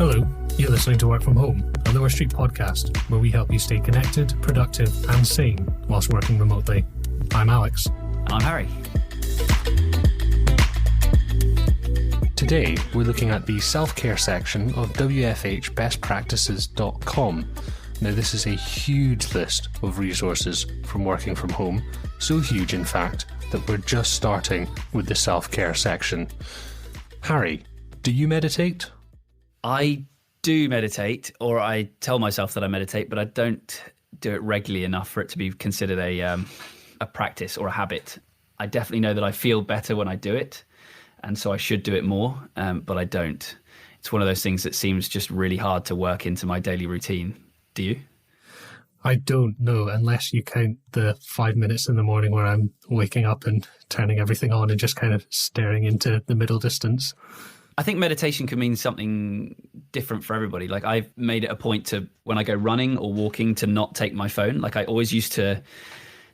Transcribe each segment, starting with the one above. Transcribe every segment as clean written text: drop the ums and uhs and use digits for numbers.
Hello, you're listening to Work From Home, a Lower Street podcast where we help you stay connected, productive and sane whilst working remotely. I'm Alex. And I'm Harry. Today, we're looking at the self-care section of WFHbestpractices.com. Now, this is a huge list of resources from working from home, so huge, in fact, that we're just starting with the self-care section. Harry, do you meditate? I do meditate, or I tell myself that I meditate, but I don't do it regularly enough for it to be considered a practice or a habit. I definitely know that I feel better when I do it, and so I should do it more, but I don't. It's one of those things that seems just really hard to work into my daily routine. Do you? I don't know, unless you count the 5 minutes in the morning where I'm waking up and turning everything on and just kind of staring into the middle distance. I think meditation can mean something different for everybody. Like, I've made it a point to, when I go running or walking, to not take my phone. Like, I always used to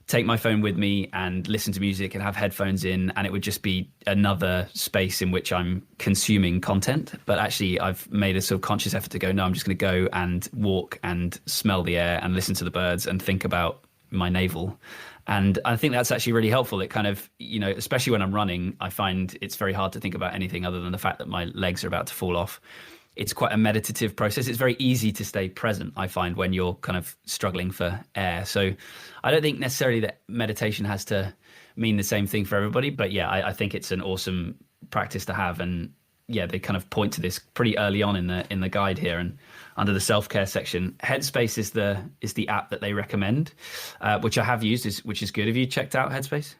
take my phone with me and listen to music and have headphones in, and it would just be another space in which I'm consuming content. But actually, I've made a sort of conscious effort to go, no, I'm just going to go and walk and smell the air and listen to the birds and think about my navel. And I think that's actually really helpful. It kind of, you know, especially when I'm running, I find it's very hard to think about anything other than the fact that my legs are about to fall off. It's quite a meditative process. It's very easy to stay present, I find, when you're kind of struggling for air. So I don't think necessarily that meditation has to mean the same thing for everybody. But yeah, I think it's an awesome practice to have. And yeah, they kind of point to this pretty early on in the guide here, and under the self-care section. Headspace is the app that they recommend, which I have used, which is good. Have you checked out Headspace?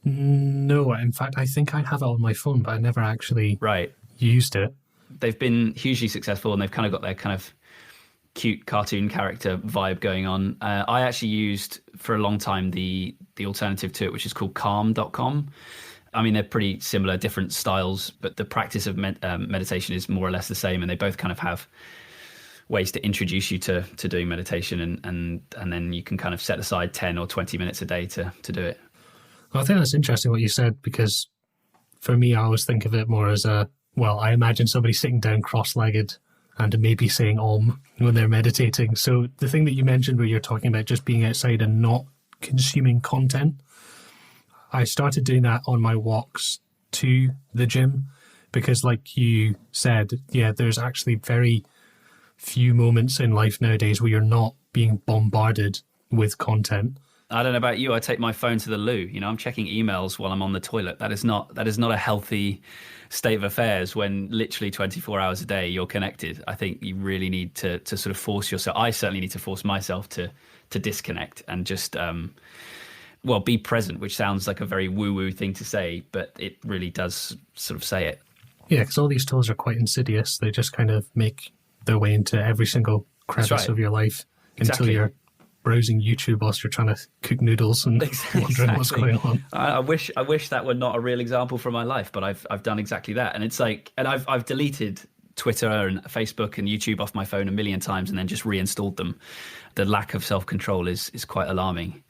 No, in fact, I think I have it on my phone, but I never actually used it. They've been hugely successful, and they've kind of got their kind of cute cartoon character vibe going on. I actually used for a long time the alternative to it, which is called calm.com. I mean, they're pretty similar, different styles, but the practice of meditation is more or less the same, and they both kind of have ways to introduce you to doing meditation, and then you can kind of set aside 10 or 20 minutes a day to do it. Well, I think that's interesting what you said, because for me, I always think of it more as I imagine somebody sitting down cross-legged and maybe saying Om when they're meditating. So the thing that you mentioned where you're talking about just being outside and not consuming content, I started doing that on my walks to the gym, because like you said, yeah, there's actually very few moments in life nowadays where you're not being bombarded with content. I don't know about you, I take my phone to the loo. You know, I'm checking emails while I'm on the toilet. That is not a healthy state of affairs when literally 24 hours a day you're connected. I think you really need to sort of force yourself. I certainly need to force myself to disconnect and just be present, which sounds like a very woo-woo thing to say, but it really does sort of say it. Yeah, because all these tools are quite insidious. They just kind of make their way into every single crevice of your life until you're browsing YouTube whilst you're trying to cook noodles and wondering what's going on. I wish that were not a real example from my life, but I've done exactly that. And it's like, and I've deleted Twitter and Facebook and YouTube off my phone a million times and then just reinstalled them. The lack of self-control is quite alarming.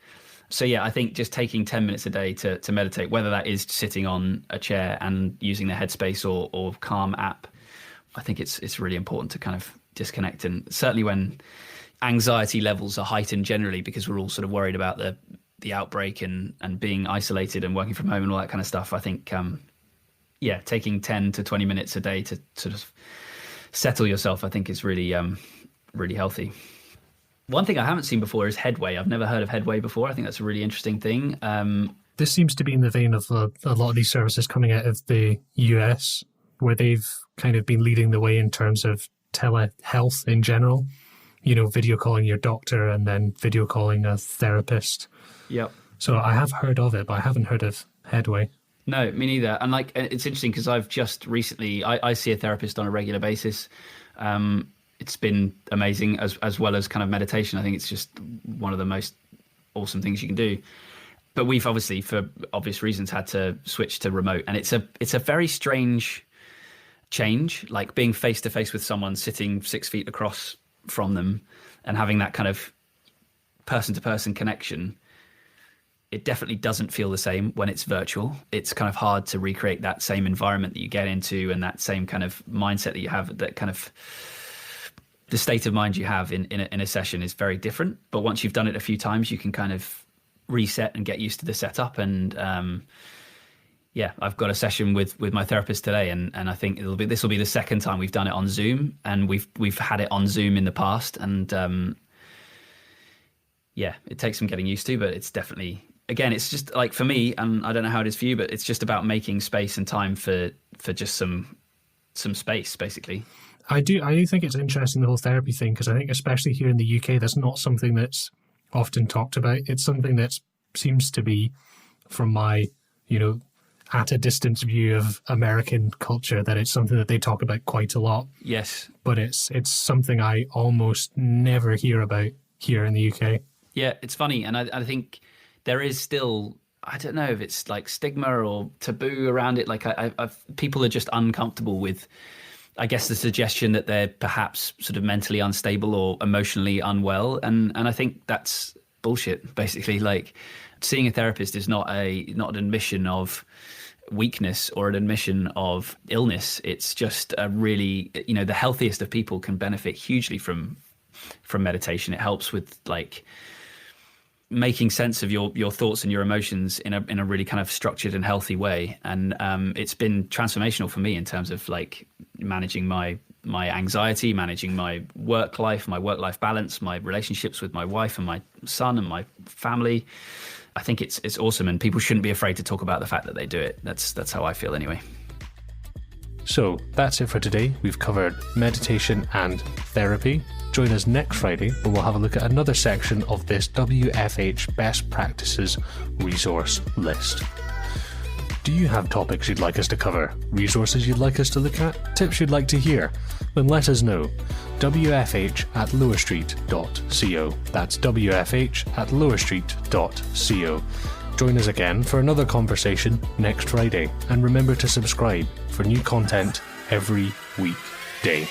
So yeah, I think just taking 10 minutes a day to meditate, whether that is sitting on a chair and using the Headspace or Calm app, I think it's really important to kind of disconnect. And certainly when anxiety levels are heightened generally, because we're all sort of worried about the outbreak and being isolated and working from home and all that kind of stuff, I think, taking 10 to 20 minutes a day to sort of settle yourself, I think is really, really healthy. One thing I haven't seen before is Headway. I've never heard of Headway before. I think that's a really interesting thing. This seems to be in the vein of a lot of these services coming out of the US, where they've kind of been leading the way in terms of telehealth in general. You know, video calling your doctor and then video calling a therapist. Yep. So I have heard of it, but I haven't heard of Headway. No, me neither. And like, it's interesting because I've just recently, I see a therapist on a regular basis. It's been amazing as well as kind of meditation. I think it's just one of the most awesome things you can do. But we've obviously, for obvious reasons, had to switch to remote. And it's a very strange change, like being face to face with someone sitting 6 feet across from them and having that kind of person to person connection it definitely doesn't feel the same when it's virtual. It's kind of hard to recreate that same environment that you get into and that same kind of mindset that you have, that kind of the state of mind you have in a session is very different. But once you've done it a few times, you can kind of reset and get used to the setup. And I've got a session with my therapist today, and I think this will be the second time we've done it on Zoom, and we've had it on Zoom in the past, and it takes some getting used to, but it's definitely, again, it's just like for me, and I don't know how it is for you, but it's just about making space and time for just some space, basically. I do think it's interesting, the whole therapy thing, because I think especially here in the UK, that's not something that's often talked about. It's something that seems to be, from my, at a distance view of American culture, that it's something that they talk about quite a lot. Yes. But it's something I almost never hear about here in the UK. Yeah, it's funny. And I think there is still, I don't know if it's like stigma or taboo around it. Like people are just uncomfortable with, I guess, the suggestion that they're perhaps sort of mentally unstable or emotionally unwell. And I think that's bullshit, basically. Like, seeing a therapist is not an admission of weakness or an admission of illness. It's just a really, the healthiest of people can benefit hugely from meditation. It helps with like making sense of your thoughts and your emotions in a really kind of structured and healthy way. And it's been transformational for me in terms of like managing my anxiety, managing my work life balance, my relationships with my wife and my son and my family. I think it's awesome, and people shouldn't be afraid to talk about the fact that they do it. That's how I feel anyway. So that's it for today. We've covered meditation and therapy. Join us next Friday when we'll have a look at another section of this WFH Best Practices resource list. Do you have topics you'd like us to cover? Resources you'd like us to look at? Tips you'd like to hear? Then let us know. wfh@lowerstreet.co. That's wfh@lowerstreet.co. Join us again for another conversation next Friday, and remember to subscribe for new content every weekday.